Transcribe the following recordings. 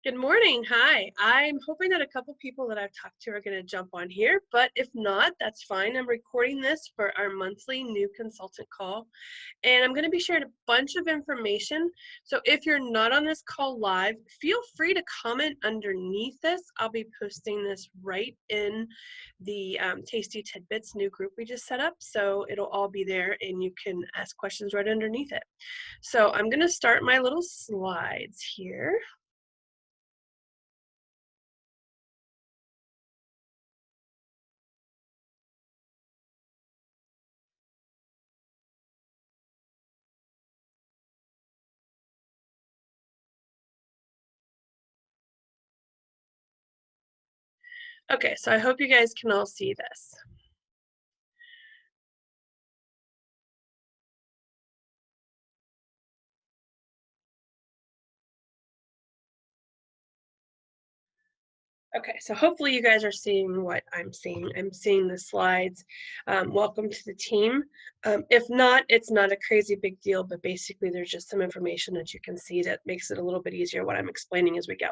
Good morning. Hi. I'm hoping that a couple people that I've talked to are going to jump on here, but if not, that's fine. I'm recording this for our monthly new consultant call, and I'm going to be sharing a bunch of information. So if you're not on this call live, feel free to comment underneath this. I'll be posting this right in the Tasty Tidbits new group we just set up. So it'll all be there and you can ask questions right underneath it. So I'm going to start my little slides here. Okay, so I hope you guys can all see this. Okay, so hopefully you guys are seeing what I'm seeing. I'm seeing the slides. Welcome to the team. If not, it's not a crazy big deal, but basically there's just some information that you can see that makes it a little bit easier what I'm explaining as we go.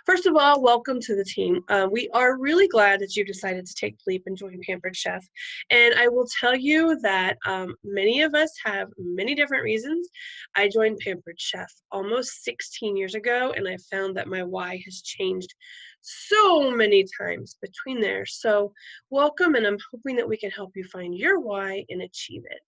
First of all, welcome to the team. We are really glad that you decided to take the leap and join Pampered Chef. And I will tell you that many of us have many different reasons. I joined Pampered Chef almost 16 years ago, and I found that my why has changed so many times between there. So welcome, and I'm hoping that we can help you find your why and achieve it.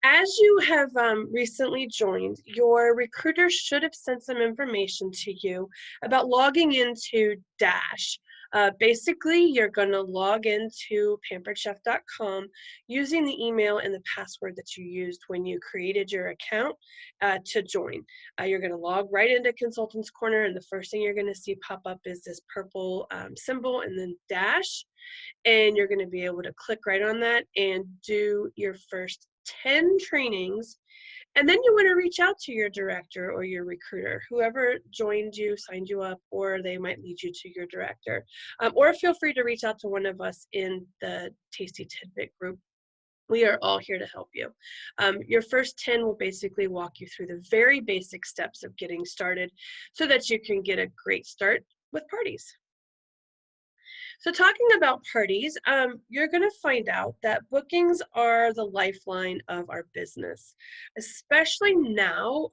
As you have recently joined, your recruiter should have sent some information to you about logging into Dash. Basically, you're going to log into pamperedchef.com using the email and the password that you used when you created your account to join. You're going to log right into Consultants Corner, and the first thing you're going to see pop up is this purple symbol and then Dash. And you're going to be able to click right on that and do your first 10 trainings. And then you want to reach out to your director or your recruiter, whoever joined you, signed you up, or they might lead you to your director. Or feel free to reach out to one of us in the Tasty Tidbit group. We are all here to help you. Your first 10 will basically walk you through the very basic steps of getting started so that you can get a great start with parties. So talking about parties, you're going to find out that bookings are the lifeline of our business, especially now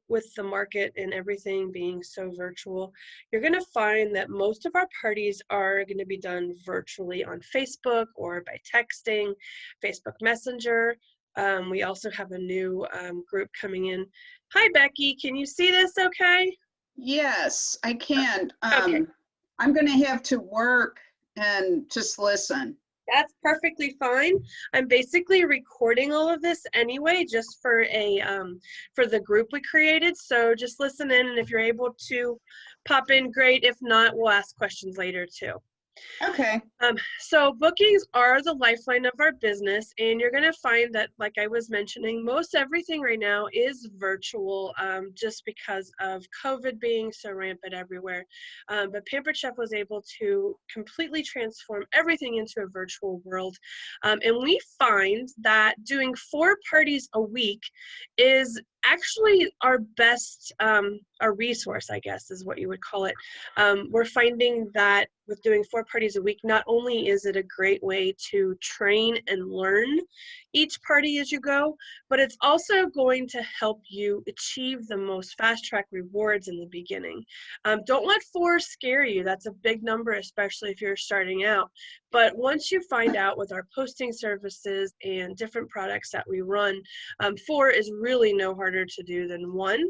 with the market and everything being so virtual. You're going to find that most of our parties are going to be done virtually on Facebook or by texting, Facebook Messenger. We also have a new group coming in. Hi, Becky. Can you see this okay? Yes, I can. Okay. I'm going to have to work and just listen. That's perfectly fine. I'm basically recording all of this anyway, just for for the group we created. So just listen in, and if you're able to pop in, great. If not, we'll ask questions later too. Okay. So bookings are the lifeline of our business, and you're going to find that, like I was mentioning, most everything right now is virtual just because of COVID being so rampant everywhere. But Pampered Chef was able to completely transform everything into a virtual world. And we find that doing 4 parties a week is actually our best, our resource, I guess is what you would call it. We're finding that with doing 4 parties a week, not only is it a great way to train and learn each party as you go, but it's also going to help you achieve the most fast track rewards in the beginning. Don't let 4 scare you. That's a big number, especially if you're starting out. But once you find out with our posting services and different products that we run, 4 is really no harder to do than 1.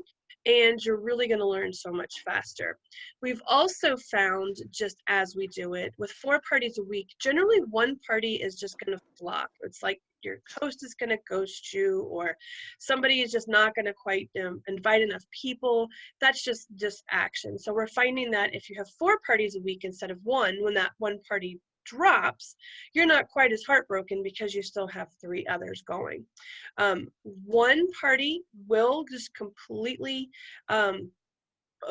And you're really going to learn so much faster. We've also found, just as we do it, with 4 parties a week, generally 1 party is just going to flop. It's like your host is going to ghost you, or somebody is just not going to quite invite enough people. That's just action. So we're finding that if you have 4 parties a week instead of 1, when that 1 party drops, you're not quite as heartbroken because you still have 3 others going. 1 party will just completely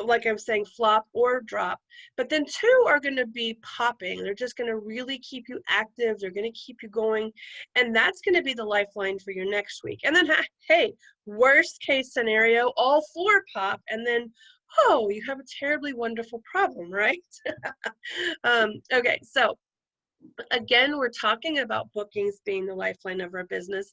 like I'm saying, flop or drop. But then 2 are going to be popping. They're just going to really keep you active. They're going to keep you going. And that's going to be the lifeline for your next week. And then, hey, worst case scenario, all 4 pop. And then oh, you have a terribly wonderful problem, right? Okay, so again, we're talking about bookings being the lifeline of our business.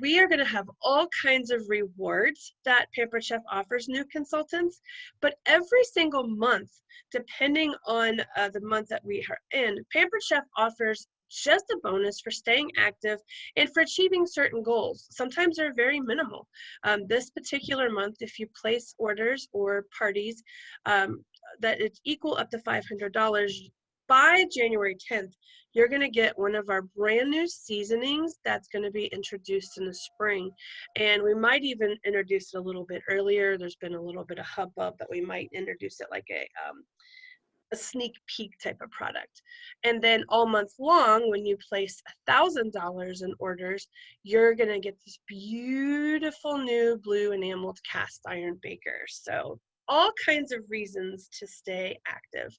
We are going to have all kinds of rewards that Pampered Chef offers new consultants, but every single month, depending on the month that we are in, Pampered Chef offers just a bonus for staying active and for achieving certain goals. Sometimes they're very minimal. This particular month, if you place orders or parties that it's equal up to $500, by January 10th, you're going to get one of our brand new seasonings that's going to be introduced in the spring. And we might even introduce it a little bit earlier. There's been a little bit of hubbub that we might introduce it like a sneak peek type of product. And then all month long, when you place $1,000 in orders, you're going to get this beautiful new blue enameled cast iron baker. So all kinds of reasons to stay active.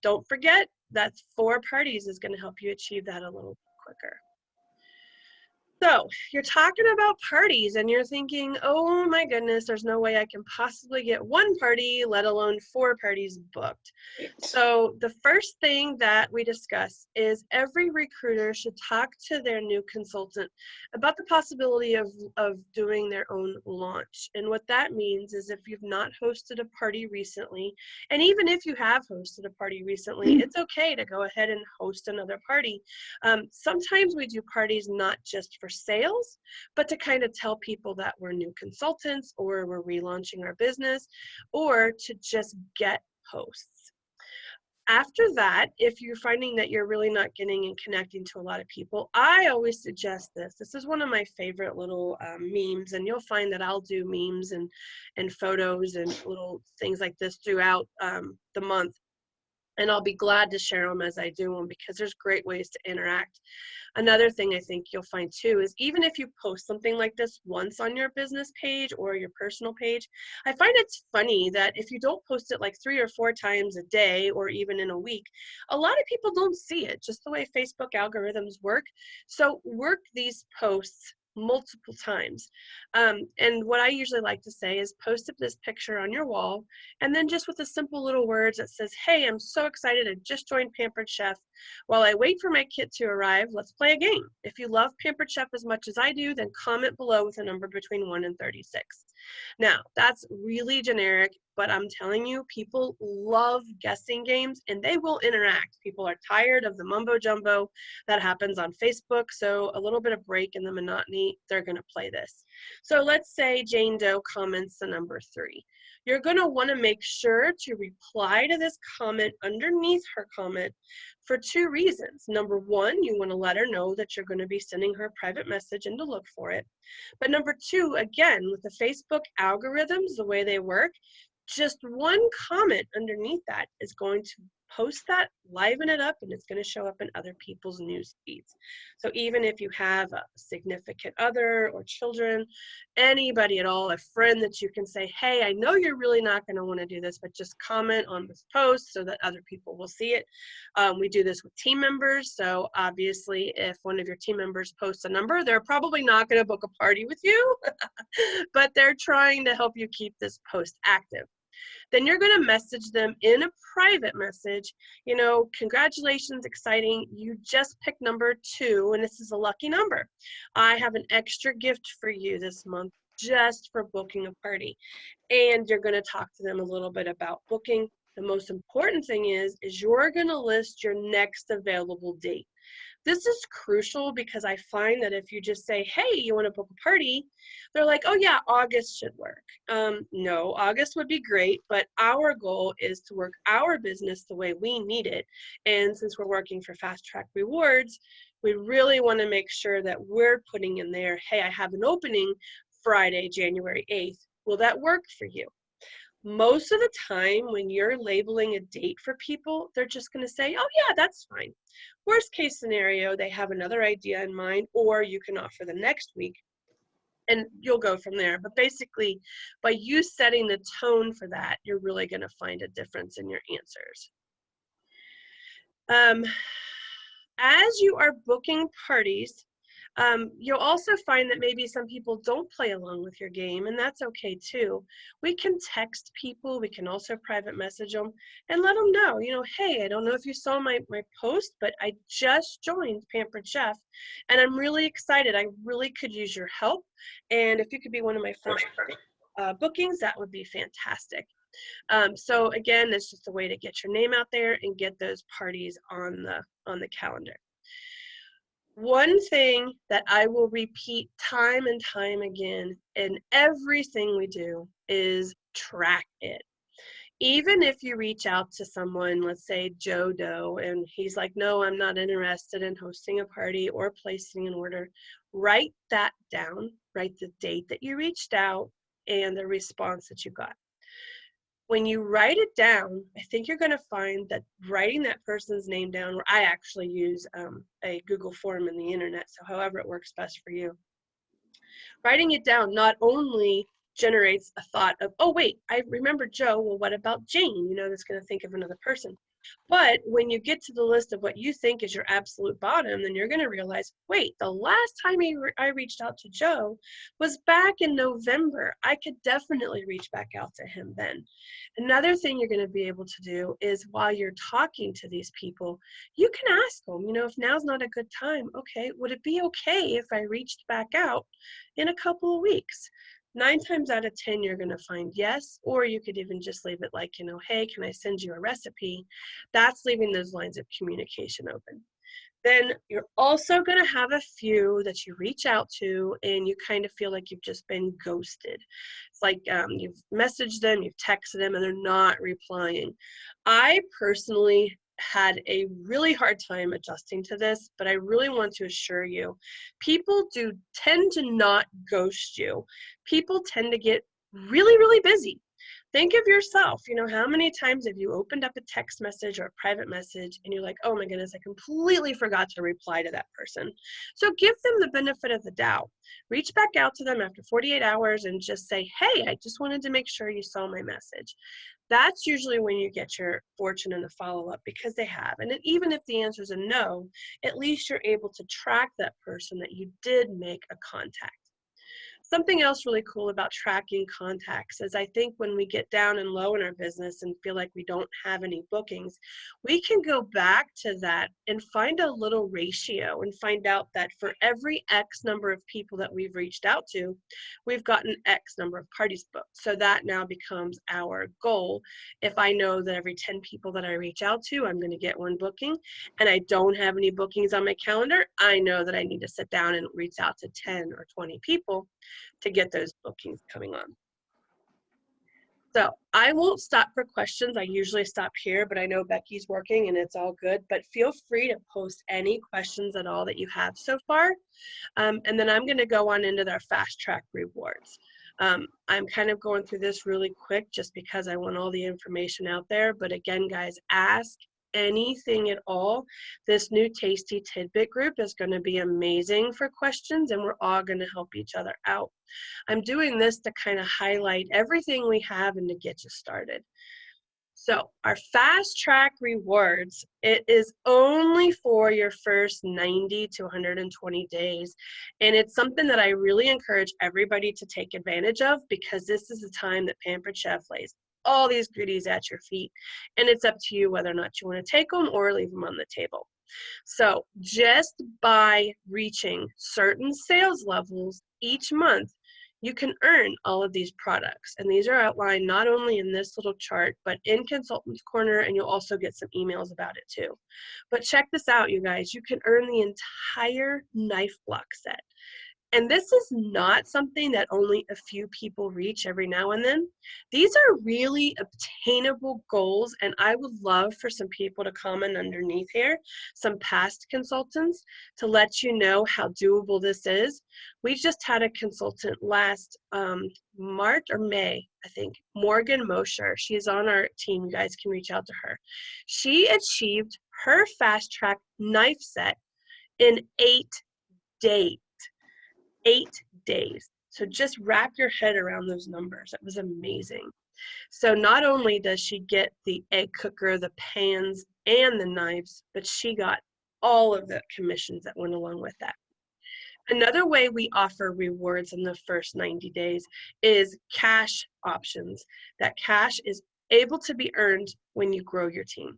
Don't forget that 4 parties is going to help you achieve that a little quicker. So you're talking about parties and you're thinking, oh my goodness, there's no way I can possibly get 1 party, let alone 4 parties booked. So the first thing that we discuss is every recruiter should talk to their new consultant about the possibility of doing their own launch. And what that means is if you've not hosted a party recently, and even if you have hosted a party recently, it's okay to go ahead and host another party. Sometimes we do parties not just for sales, but to kind of tell people that we're new consultants or we're relaunching our business, or to just get hosts. After that, if you're finding that you're really not getting and connecting to a lot of people, I always suggest this. This is one of my favorite little memes, and you'll find that I'll do memes and photos and little things like this throughout the month. And I'll be glad to share them as I do them because there's great ways to interact. Another thing I think you'll find too is even if you post something like this once on your business page or your personal page, I find it's funny that if you don't post it like 3 or 4 times a day or even in a week, a lot of people don't see it, just the way Facebook algorithms work. So work these posts multiple times. And what I usually like to say is post up this picture on your wall and then just with a simple little words that says, hey, I'm so excited, I just joined Pampered Chef. While I wait for my kit to arrive, let's play a game. If you love Pampered Chef as much as I do, then comment below with a number between 1 and 36. Now, that's really generic, but I'm telling you, people love guessing games and they will interact. People are tired of the mumbo jumbo that happens on Facebook, so a little bit of break in the monotony, they're going to play this. So let's say Jane Doe comments the number 3. You're going to want to make sure to reply to this comment underneath her comment for 2 reasons. Number 1, you want to let her know that you're going to be sending her a private message and to look for it. But number 2, again, with the Facebook algorithms, the way they work, just 1 comment underneath that is going to post that, liven it up, and it's going to show up in other people's news feeds. So even if you have a significant other or children, anybody at all, a friend that you can say, hey, I know you're really not going to want to do this, but just comment on this post so that other people will see it. We do this with team members. So obviously, if one of your team members posts a number, they're probably not going to book a party with you, but they're trying to help you keep this post active. Then you're going to message them in a private message, you know, congratulations, exciting, you just picked number 2 and this is a lucky number. I have an extra gift for you this month just for booking a party. And you're going to talk to them a little bit about booking. The most important thing is you're going to list your next available date. This is crucial because I find that if you just say, hey, you want to book a party, they're like, oh yeah, August should work. No, August would be great, but our goal is to work our business the way we need it. And since we're working for Fast Track Rewards, we really want to make sure that we're putting in there, hey, I have an opening Friday, January 8th. Will that work for you? Most of the time when you're labeling a date for people, they're just going to say, oh yeah, that's fine. Worst case scenario, they have another idea in mind, or you can offer the next week and you'll go from there. But basically, by you setting the tone for that, you're really going to find a difference in your answers. As you are booking parties, You'll also find that maybe some people don't play along with your game, and that's okay too. We can text people, we can also private message them and let them know, hey, I don't know if you saw my post, but I just joined Pampered Chef and I'm really excited. I really could use your help. And if you could be one of my first bookings, that would be fantastic. So again, it's just a way to get your name out there and get those parties on the calendar. One thing that I will repeat time and time again in everything we do is track it. Even if you reach out to someone, let's say Joe Doe, and he's like, no, I'm not interested in hosting a party or placing an order, write that down, write the date that you reached out and the response that you got. When you write it down, I think you're going to find that writing that person's name down, or I actually use a Google form in the internet, so however it works best for you. Writing it down not only generates a thought of, oh, wait, I remember Joe, well, what about Jane? That's going to think of another person. But when you get to the list of what you think is your absolute bottom, then you're going to realize, wait, the last time I reached out to Joe was back in November. I could definitely reach back out to him then. Another thing you're going to be able to do is while you're talking to these people, you can ask them, if now's not a good time, okay, would it be okay if I reached back out in a couple of weeks? 9 times out of 10, you're going to find yes, or you could even just leave it like, hey, can I send you a recipe? That's leaving those lines of communication open. Then you're also going to have a few that you reach out to and you kind of feel like you've just been ghosted. It's like you've messaged them, you've texted them, and they're not replying. I personally had a really hard time adjusting to this, but I really want to assure you, people do tend to not ghost you. People tend to get really, really busy. Think of yourself, how many times have you opened up a text message or a private message and you're like, oh my goodness, I completely forgot to reply to that person. So give them the benefit of the doubt. Reach back out to them after 48 hours and just say, hey, I just wanted to make sure you saw my message. That's usually when you get your fortune in the follow-up, because they have. And even if the answer is a no, at least you're able to track that person that you did make a contact. Something else really cool about tracking contacts is I think when we get down and low in our business and feel like we don't have any bookings, we can go back to that and find a little ratio and find out that for every X number of people that we've reached out to, we've gotten X number of parties booked. So that now becomes our goal. If I know that every 10 people that I reach out to, I'm going to get 1 booking, and I don't have any bookings on my calendar, I know that I need to sit down and reach out to 10 or 20 people to get those bookings coming on. So I won't stop for questions. I usually stop here, but I know Becky's working and it's all good, but feel free to post any questions at all that you have so far. And then I'm going to go on into their fast track rewards. I'm kind of going through this really quick just because I want all the information out there. But again, guys, ask anything at all. This new Tasty Tidbit group is going to be amazing for questions, and we're all going to help each other out. I'm doing this to kind of highlight everything we have and to get you started. So our fast track rewards, it is only for your first 90 to 120 days. And it's something that I really encourage everybody to take advantage of, because this is the time that Pampered Chef lays all these goodies at your feet. And it's up to you whether or not you want to take them or leave them on the table. So just by reaching certain sales levels each month, you can earn all of these products. And these are outlined not only in this little chart, but in Consultant's Corner, and you'll also get some emails about it too. But check this out, you guys. You can earn the entire knife block set. And this is not something that only a few people reach every now and then. These are really obtainable goals, and I would love for some people to comment underneath here, some past consultants, to let you know how doable this is. We just had a consultant last March or May, I think, Morgan Mosher. She's on our team. You guys can reach out to her. She achieved her fast track knife set in 8 days. 8 days. So just wrap your head around those numbers. It was amazing. So not only does she get the egg cooker, the pans, and the knives, but she got all of the commissions that went along with that. Another way we offer rewards in the first 90 days is cash options. That cash is able to be earned when you grow your team.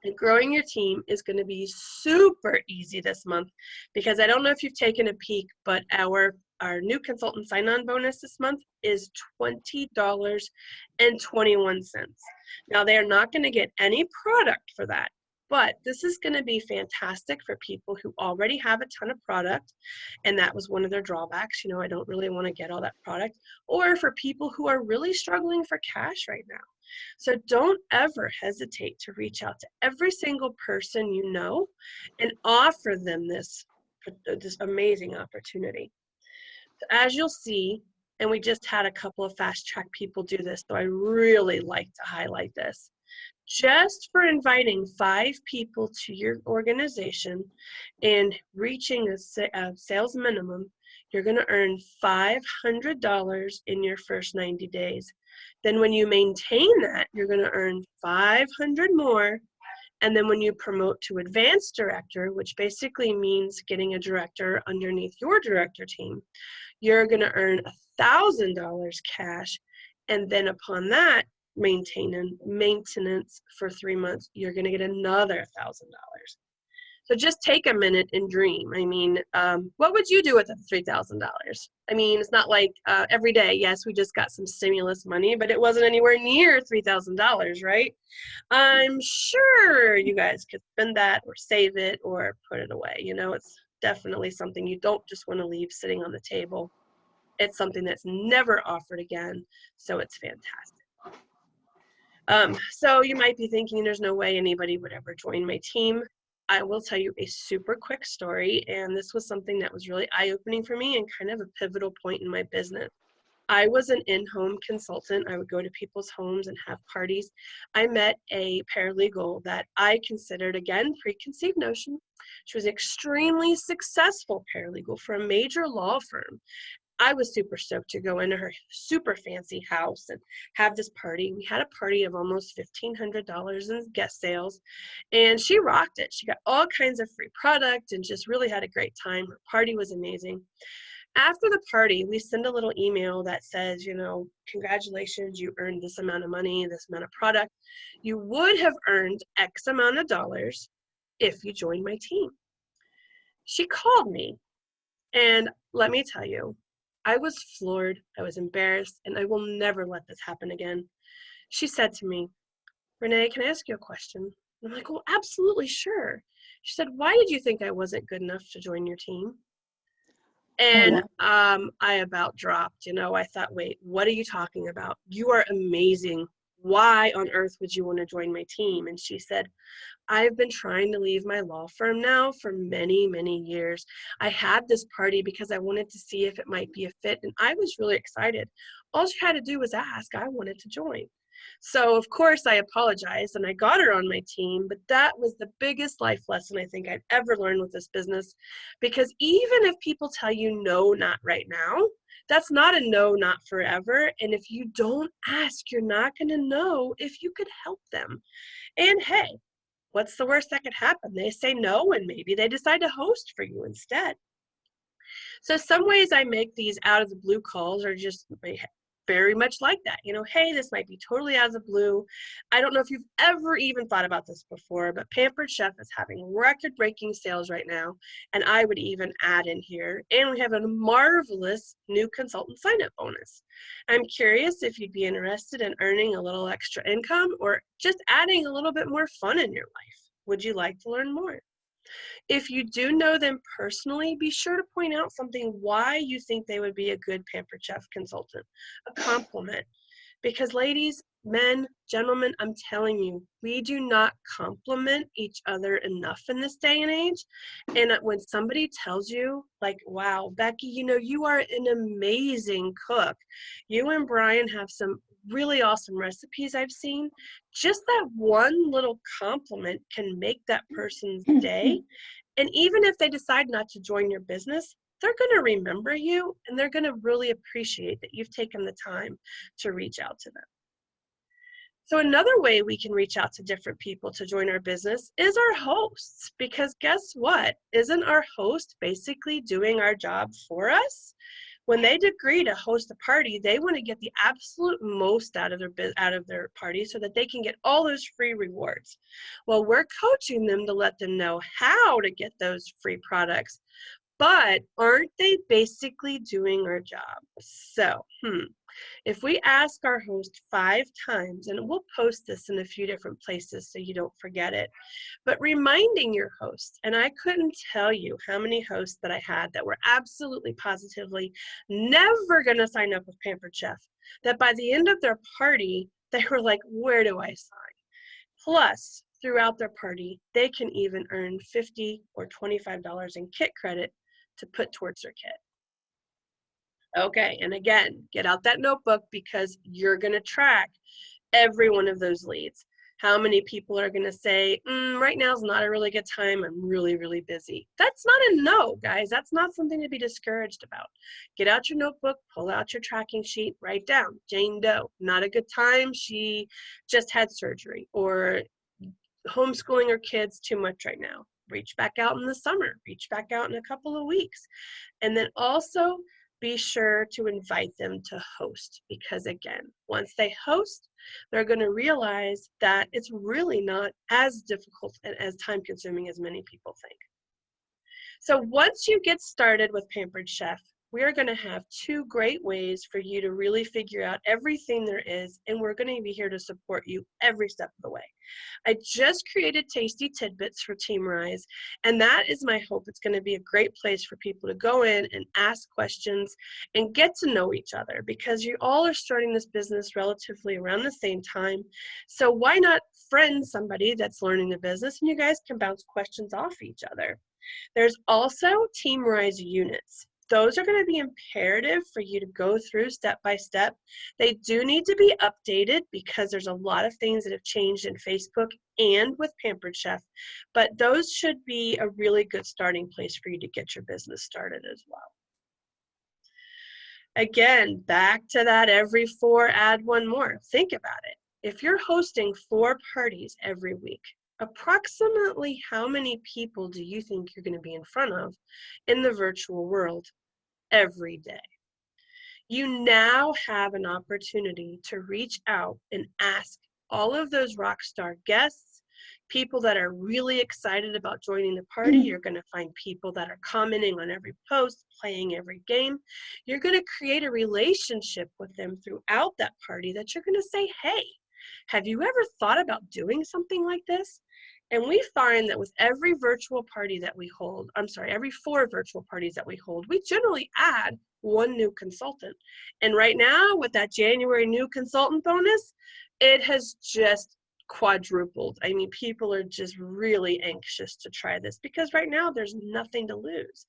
And growing your team is going to be super easy this month, because I don't know if you've taken a peek, but our new consultant sign-on bonus this month is $20.21. Now, they are not going to get any product for that, but this is going to be fantastic for people who already have a ton of product, and that was one of their drawbacks. I don't really want to get all that product, or for people who are really struggling for cash right now. So don't ever hesitate to reach out to every single person you know and offer them this amazing opportunity. So as you'll see, and we just had a couple of fast track people do this, so I really like to highlight this. Just for inviting 5 people to your organization and reaching a sales minimum, you're going to earn $500 in your first 90 days. Then when you maintain that, you're going to earn 500 more. And then when you promote to advanced director, which basically means getting a director underneath your director team, you're going to earn $1,000 cash. And then upon that, maintenance for 3 months, you're going to get another $1,000. So just take a minute and dream. I mean, what would you do with the $3,000? I mean, it's not like every day, yes, we just got some stimulus money, but it wasn't anywhere near $3,000, right? I'm sure you guys could spend that or save it or put it away. It's definitely something you don't just want to leave sitting on the table. It's something that's never offered again, so it's fantastic. So you might be thinking there's no way anybody would ever join my team. I will tell you a super quick story, and this was something that was really eye-opening for me and kind of a pivotal point in my business. I was an in-home consultant. I would go to people's homes and have parties. I met a paralegal that I considered, again, preconceived notion. She was an extremely successful paralegal for a major law firm. I was super stoked to go into her super fancy house and have this party. We had a party of almost $1,500 in guest sales, and she rocked it. She got all kinds of free product and just really had a great time. Her party was amazing. After the party, we send a little email that says, congratulations, you earned this amount of money, this amount of product. You would have earned X amount of dollars if you joined my team. She called me, and let me tell you, I was floored, I was embarrassed, and I will never let this happen again. She said to me, Renee, can I ask you a question? I'm like, well, absolutely, sure. She said, why did you think I wasn't good enough to join your team? And I about dropped, I thought, wait, what are you talking about? You are amazing. Why on earth would you want to join my team? And she said, I've been trying to leave my law firm now for many, many years. I had this party because I wanted to see if it might be a fit, and I was really excited. All she had to do was ask. I wanted to join. So, of course, I apologized, and I got her on my team, but that was the biggest life lesson I think I've ever learned with this business, because even if people tell you no, not right now, that's not a no, not forever. And if you don't ask, you're not going to know if you could help them. And hey, what's the worst that could happen? They say no, and maybe they decide to host for you instead. So some ways I make these out of the blue calls are just very much like that. Hey, this might be totally out of the blue. I don't know if you've ever even thought about this before, but Pampered Chef is having record-breaking sales right now, and I would even add in here, and we have a marvelous new consultant sign-up bonus. I'm curious if you'd be interested in earning a little extra income or just adding a little bit more fun in your life. Would you like to learn more? If you do know them personally, be sure to point out something why you think they would be a good Pampered Chef consultant, a compliment. Because ladies, men, gentlemen, I'm telling you, we do not compliment each other enough in this day and age. And when somebody tells you, like, wow, Becky, you are an amazing cook. You and Brian have some really awesome recipes I've seen. Just that one little compliment can make that person's day. And even if they decide not to join your business, they're going to remember you, and they're going to really appreciate that you've taken the time to reach out to them. So another way we can reach out to different people to join our business is our hosts, because guess what? Isn't our host basically doing our job for us? When they agree to host a party, they want to get the absolute most out of their party so that they can get all those free rewards. Well, we're coaching them to let them know how to get those free products, but aren't they basically doing our job? So, if we ask our host 5 times, and we'll post this in a few different places so you don't forget it, but reminding your host, and I couldn't tell you how many hosts that I had that were absolutely positively never going to sign up with Pampered Chef, that by the end of their party, they were like, where do I sign? Plus, throughout their party, they can even earn $50 or $25 in kit credit to put towards their kit. Okay, and again, get out that notebook because you're going to track every one of those leads. How many people are going to say, right now is not a really good time, I'm really, really busy. That's not a no, guys. That's not something to be discouraged about. Get out your notebook, pull out your tracking sheet, write down, Jane Doe, not a good time, she just had surgery, or homeschooling her kids too much right now. Reach back out in the summer, reach back out in a couple of weeks. And then also be sure to invite them to host, because again, once they host, they're going to realize that it's really not as difficult and as time consuming as many people think. So once you get started with Pampered Chef, we are going to have 2 great ways for you to really figure out everything there is, and we're going to be here to support you every step of the way. I just created Tasty Tidbits for Team Rise, and that is my hope. It's going to be a great place for people to go in and ask questions and get to know each other, because you all are starting this business relatively around the same time. So why not friend somebody that's learning the business, and you guys can bounce questions off each other. There's also Team Rise units. Those are going to be imperative for you to go through step by step. They do need to be updated because there's a lot of things that have changed in Facebook and with Pampered Chef, but those should be a really good starting place for you to get your business started as well. Again, back to that every 4, add 1 more. Think about it. If you're hosting 4 parties every week, approximately how many people do you think you're going to be in front of in the virtual world every day? You now have an opportunity to reach out and ask all of those rock star guests, people that are really excited about joining the party. You're going to find people that are commenting on every post, playing every game. You're going to create a relationship with them throughout that party that you're going to say, hey, have you ever thought about doing something like this? And we find that with every virtual party that we hold, every 4 virtual parties that we hold, we generally add 1 new consultant. And right now, with that January new consultant bonus, it has just quadrupled. I mean, people are just really anxious to try this because right now there's nothing to lose.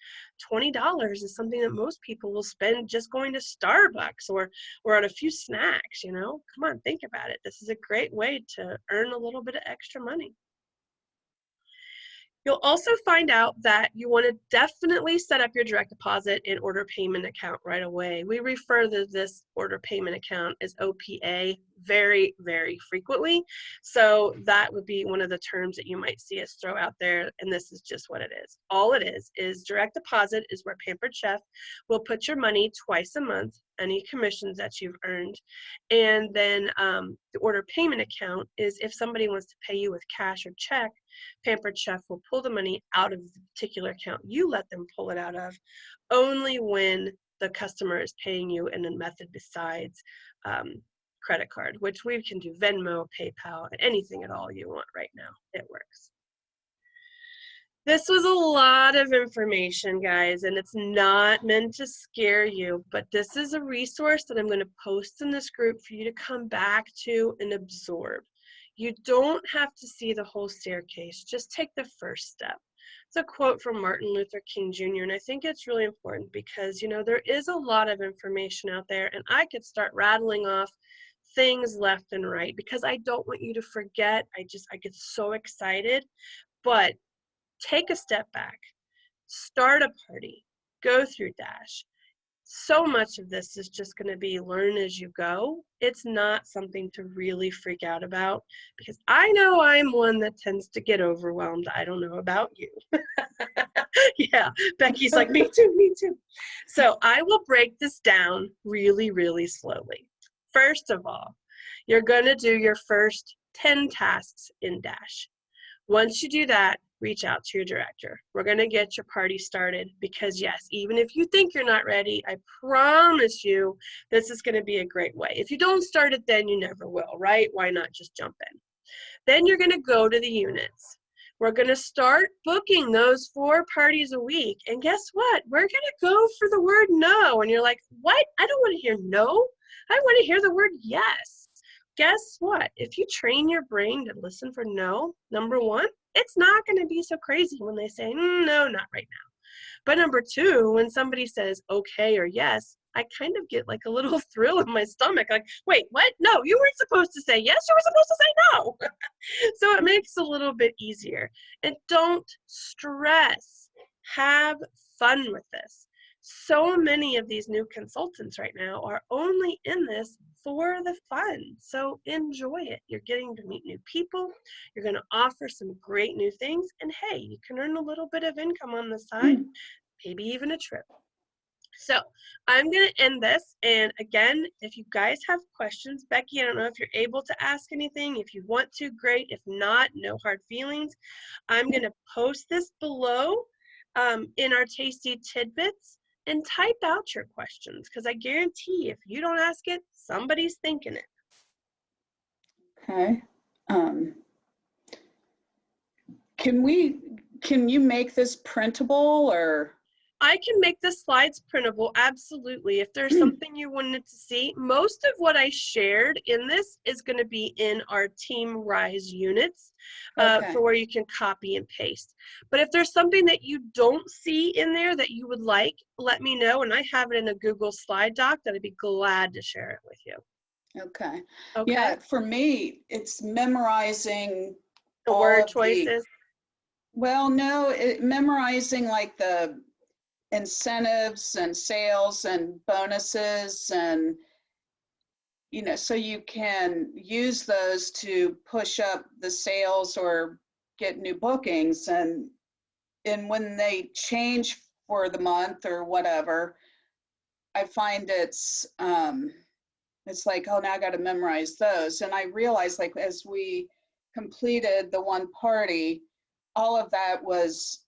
$20 is something that most people will spend just going to Starbucks or on a few snacks, you know? Come on, think about it. This is a great way to earn a little bit of extra money. You'll also find out that you want to definitely set up your direct deposit and order payment account right away. We refer to this order payment account as OPA very, very frequently. So that would be one of the terms that you might see us throw out there, and this is just what it is. All it is direct deposit is where Pampered Chef will put your money twice a month, any commissions that you've earned. And then the order payment account is if somebody wants to pay you with cash or check, Pampered Chef will pull the money out of the particular account you let them pull it out of, only when the customer is paying you in a method besides credit card, which we can do Venmo, PayPal, anything at all you want right now. It works. This was a lot of information, guys, and it's not meant to scare you, but this is a resource that I'm going to post in this group for you to come back to and absorb. You don't have to see the whole staircase. Just take the first step. It's a quote from Martin Luther King Jr., and I think it's really important because, you know, there is a lot of information out there, and I could start rattling off things left and right because I don't want you to forget. I get so excited, but take a step back, start a party, go through Dash, so much of this is just going to be learn as you go. It's not something to really freak out about, because I know I'm one that tends to get overwhelmed. I don't know about you. Yeah, Becky's like, me too, me too. So I will break this down really, really slowly. First of all, you're going to do your first 10 tasks in Dash. Once you do that, reach out to your director. We're going to get your party started, because yes, even if you think you're not ready, I promise you this is going to be a great way. If you don't start it, then you never will, right? Why not just jump in? Then you're going to go to the units. We're going to start booking those 4 parties a week. And guess what? We're going to go for the word no. And you're like, what? I don't want to hear no. I want to hear the word yes. Guess what? If you train your brain to listen for no, number one, it's not going to be so crazy when they say, no, not right now. But number two, when somebody says okay or yes, I kind of get like a little thrill in my stomach. Like, wait, what? No, you weren't supposed to say yes. You were supposed to say no. So it makes it a little bit easier. And don't stress. Have fun with this. So many of these new consultants right now are only in this for the fun. So enjoy it. You're getting to meet new people. You're going to offer some great new things. And hey, you can earn a little bit of income on the side, maybe even a trip. So I'm going to end this. And again, if you guys have questions, Becky, I don't know if you're able to ask anything. If you want to, great. If not, no hard feelings. I'm going to post this below in our Tasty Tidbits, and type out your questions, because I guarantee if you don't ask it, somebody's thinking it. Okay. Can you make this printable, or? I can make the slides printable, absolutely. If there's something you wanted to see, most of what I shared in this is going to be in our Team Rise units Okay. for where you can copy and paste. But if there's something that you don't see in there that you would like, let me know, and I have it in a Google slide doc that I'd be glad to share it with you. Okay. Okay. Yeah, for me, it's memorizing The all word of choices. well, no, memorizing like the incentives and sales and bonuses, and so you can use those to push up the sales or get new bookings, and when they change for the month or whatever, I find it's like, oh, now I got to memorize those. And I realized, like, as we completed the one party, all of that was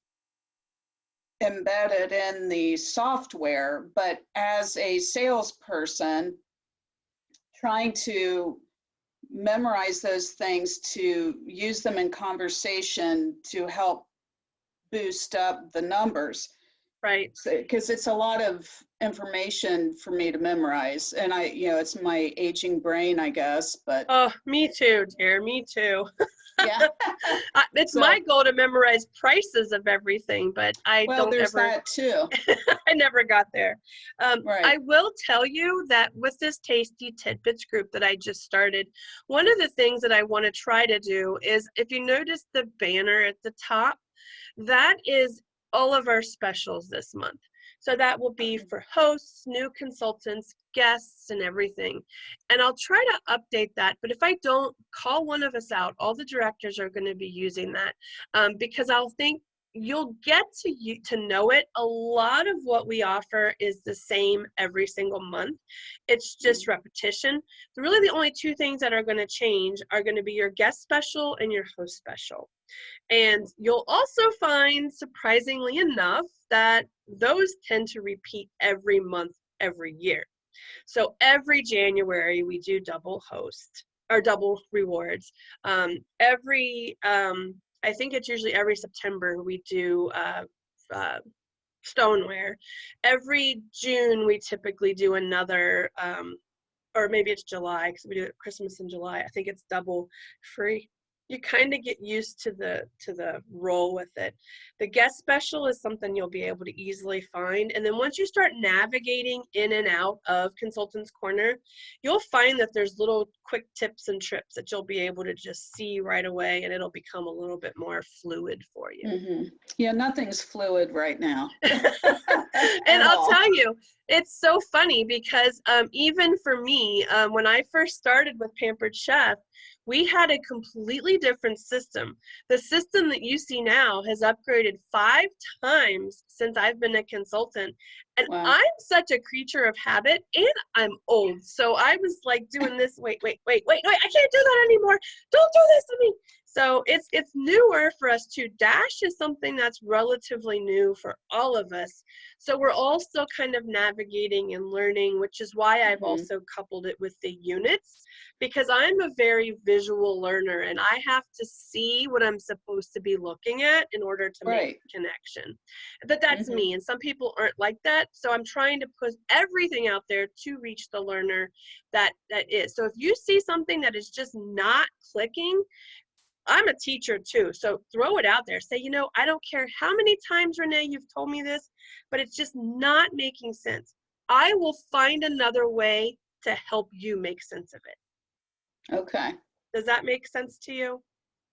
embedded in the software. But as a salesperson, trying to memorize those things, to use them in conversation to help boost up the numbers. Right. Because it's a lot of information for me to memorize, and it's my aging brain, I guess. But oh, me too, dear, me too. yeah, it's my goal to memorize prices of everything, but I well, don't there's ever. that too. I never got there. Right. I will tell you that with this Tasty Tidbits group that I just started, one of the things that I want to try to do is, if you notice the banner at the top, that is all of our specials this month. So that will be for hosts, new consultants, guests, and everything. And I'll try to update that. But if I don't, call one of us out. All the directors are going to be using that because I'll think you'll get to know it. A lot of what we offer is the same every single month. It's just repetition. Really, the only 2 things that are going to change are going to be your guest special and your host special. And you'll also find, surprisingly enough, that those tend to repeat every month, every year. So every January, we do double host or double rewards. I think it's usually every September we do stoneware. Every June, we typically do another, or maybe it's July, because we do it Christmas in July. I think it's double free. you kind of get used to the role with it. The guest special is something you'll be able to easily find, and then once you start navigating in and out of Consultants Corner, you'll find that there's little quick tips and trips that you'll be able to just see right away, and it'll become a little bit more fluid for you. Yeah, nothing's fluid right now. And I'll tell you, it's so funny because even for me, when I first started with Pampered Chef, we had a completely different system. The system that you see now has upgraded 5 times since I've been a consultant. And Wow. I'm such a creature of habit, and I'm old. So I was like doing this, wait, I can't do that anymore. Don't do this to me. So it's newer for us too. Dash is something that's relatively new for all of us. So we're all still kind of navigating and learning, which is why I've also coupled it with the units, because I'm a very visual learner and I have to see what I'm supposed to be looking at in order to make a connection. But that's me, and some people aren't like that. So I'm trying to put everything out there to reach the learner that is. So if you see something that is just not clicking, I'm a teacher too, so throw it out there. Say, you know, I don't care how many times, Renee, you've told me this, but it's just not making sense. I will find another way to help you make sense of it. Okay. Does that make sense to you?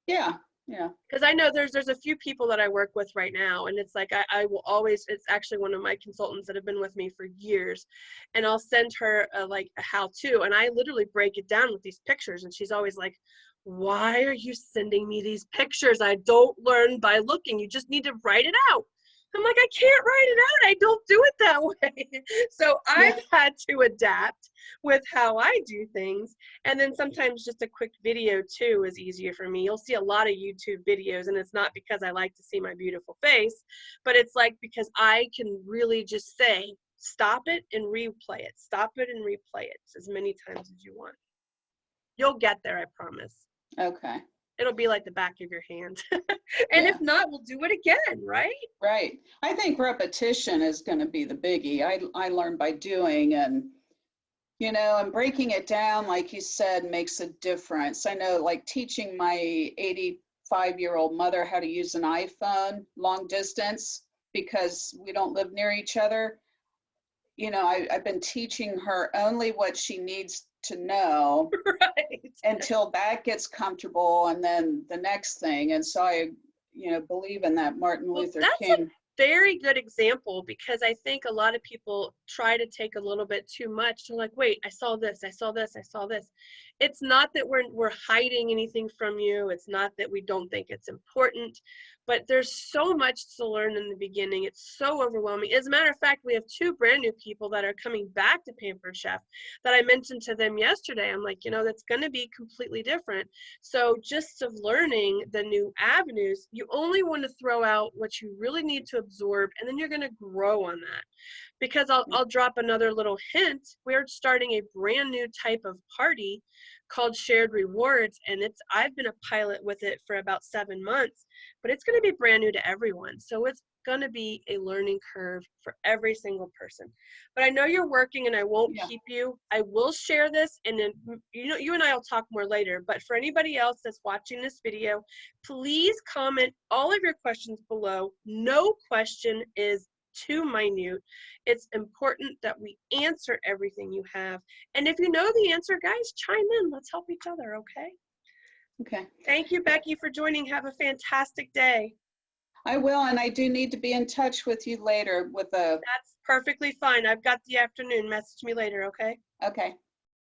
Yeah. Because I know there's a few people that I work with right now, and it's like I will always, it's actually one of my consultants that have been with me for years, and I'll send her like a how-to, and I literally break it down with these pictures, and she's always like, why are you sending me these pictures? I don't learn by looking. You just need to write it out. I'm like, I can't write it out. I don't do it that way. So I've had to adapt with how I do things. And then sometimes just a quick video too is easier for me. You'll see a lot of YouTube videos, and it's not because I like to see my beautiful face, but it's like because I can really just say, stop it and replay it. Stop it and replay it as many times as you want. You'll get there, I promise. Okay. It'll be like the back of your hand. And if not, we'll do it again, right? Right. I think repetition is going to be the biggie. I learn by doing, and, you know, and breaking it down, like you said, makes a difference. I know, like teaching my 85-year-old mother how to use an iPhone long distance because we don't live near each other. You know, I've been teaching her only what she needs to know until that gets comfortable, and then the next thing. And so I, you know, believe in that Martin Luther King. Very good example, because I think a lot of people try to take a little bit too much. They're like, wait, I saw this, I saw this, I saw this. It's not that we're hiding anything from you. It's not that we don't think it's important, but there's so much to learn in the beginning. It's so overwhelming. As a matter of fact, we have 2 brand new people that are coming back to Pampered Chef that I mentioned to them yesterday. I'm like, you know, that's going to be completely different. So just of learning the new avenues, you only want to throw out what you really need to absorb, and then you're going to grow on that. Because I'll drop another little hint. We're starting a brand new type of party called Shared Rewards, and I've been a pilot with it for about 7 months, but it's going to be brand new to everyone. So it's going to be a learning curve for every single person. But I know you're working, and I won't keep you. I will share this, and then you and I will talk more later. But for anybody else that's watching this video, please comment all of your questions below. No question is too minute. It's important that we answer everything you have. And if you know the answer, guys, chime in. Let's help each other, okay? Okay. Thank you, Becky, for joining. Have a fantastic day. I will, and I do need to be in touch with you later with a... That's perfectly fine. I've got the afternoon. Message me later, okay? Okay.